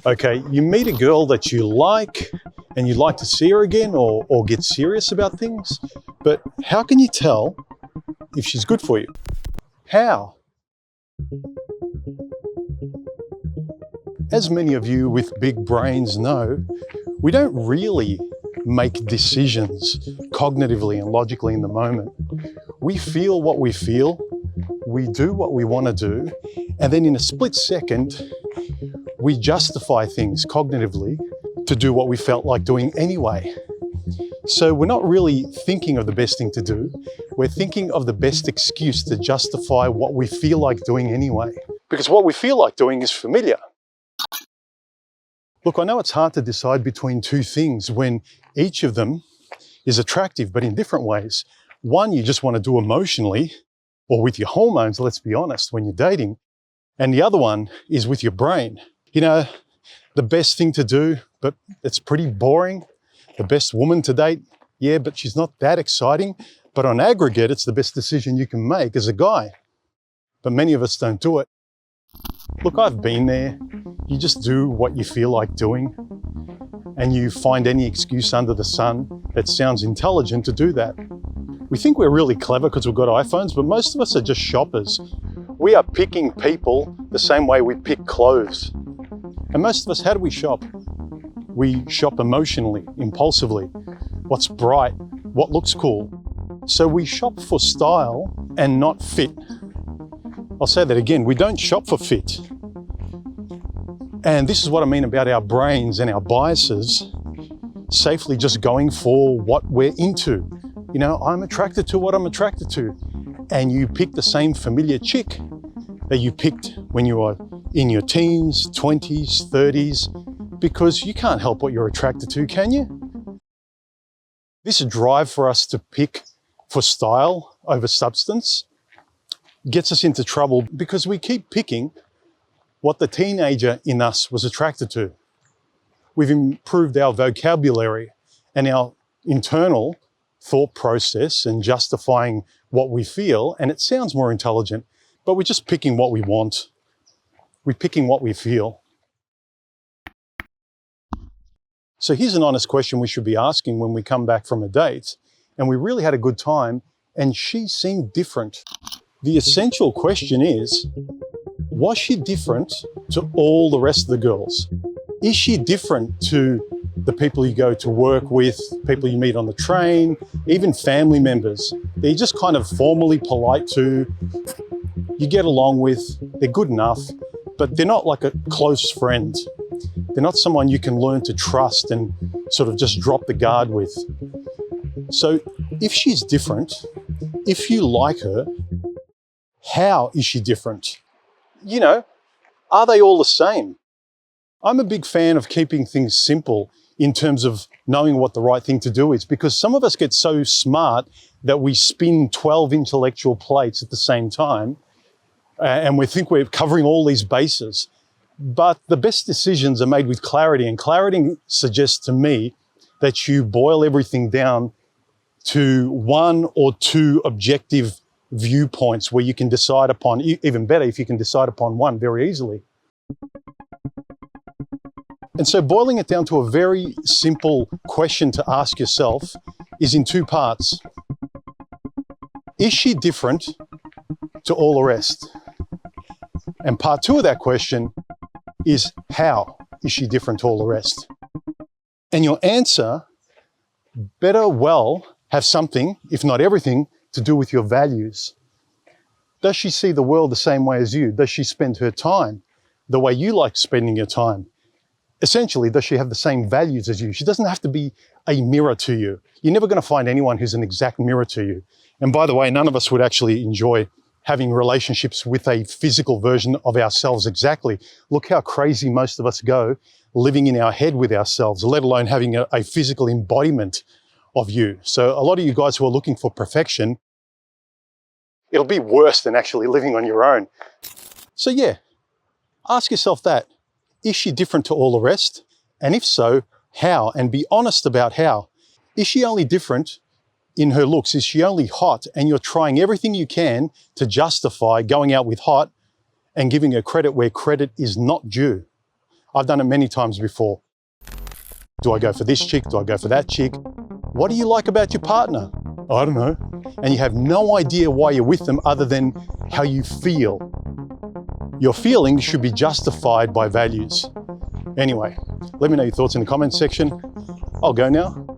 Okay, you meet a girl that you like and you'd like to see her again or get serious about things, but how can you tell if she's good for you? How? As many of you with big brains know, we don't really make decisions cognitively and logically in the moment. We feel what we feel, we do what we want to do, and then in a split second, we justify things cognitively to do what we felt like doing anyway. So we're not really thinking of the best thing to do, we're thinking of the best excuse to justify what we feel like doing anyway. Because what we feel like doing is familiar. Look, I know it's hard to decide between two things when each of them is attractive, but in different ways. One you just want to do emotionally, or with your hormones, let's be honest, when you're dating. And the other one is with your brain. You know, the best thing to do, but it's pretty boring. The best woman to date, yeah, but she's not that exciting. But on aggregate, it's the best decision you can make as a guy. But many of us don't do it. Look, I've been there. You just do what you feel like doing, and you find any excuse under the sun that sounds intelligent to do that. We think we're really clever because we've got iPhones, but most of us are just shoppers. We are picking people the same way we pick clothes. And most of us, how do we shop? We shop emotionally, impulsively. What's bright? What looks cool? So we shop for style and not fit. I'll say that again, we don't shop for fit. And this is what I mean about our brains and our biases, safely just going for what we're into. You know, I'm attracted to what I'm attracted to. And you pick the same familiar chick that you picked when you were in your teens, 20s, 30s, because you can't help what you're attracted to, can you? This drive for us to pick for style over substance gets us into trouble because we keep picking what the teenager in us was attracted to. We've improved our vocabulary and our internal thought process and justifying what we feel, and it sounds more intelligent, but we're just picking what we want. We're picking what we feel. So here's an honest question we should be asking when we come back from a date, and we really had a good time, and she seemed different. The essential question is, was she different to all the rest of the girls? Is she different to the people you go to work with, people you meet on the train, even family members? They're just kind of formally polite to, you get along with, they're good enough, but they're not like a close friend. They're not someone you can learn to trust and sort of just drop the guard with. So if she's different, if you like her, how is she different? You know, are they all the same? I'm a big fan of keeping things simple in terms of knowing what the right thing to do is, because some of us get so smart that we spin 12 intellectual plates at the same time, and we think we're covering all these bases. But the best decisions are made with clarity, and clarity suggests to me that you boil everything down to one or two objective viewpoints where you can decide upon, even better if you can decide upon one very easily. And so boiling it down to a very simple question to ask yourself is in two parts. Is she different to all the rest? And part two of that question is, how is she different to all the rest? And your answer better well have something, if not everything, to do with your values. Does she see the world the same way as you? Does she spend her time the way you like spending your time? Essentially, does she have the same values as you? She doesn't have to be a mirror to you. You're never going to find anyone who's an exact mirror to you. And by the way, none of us would actually enjoy having relationships with a physical version of ourselves exactly. Look how crazy most of us go living in our head with ourselves, let alone having a physical embodiment of you. So a lot of you guys who are looking for perfection, it'll be worse than actually living on your own. So yeah, ask yourself that. Is she different to all the rest? And if so, how? And be honest about how. Is she only different in her looks? Is she only hot and you're trying everything you can to justify going out with hot and giving her credit where credit is not due? I've done it many times before. Do I go for this chick? Do I go for that chick? What do you like about your partner? I don't know. And you have no idea why you're with them other than how you feel. Your feelings should be justified by values. Anyway, let me know your thoughts in the comments section. I'll go now.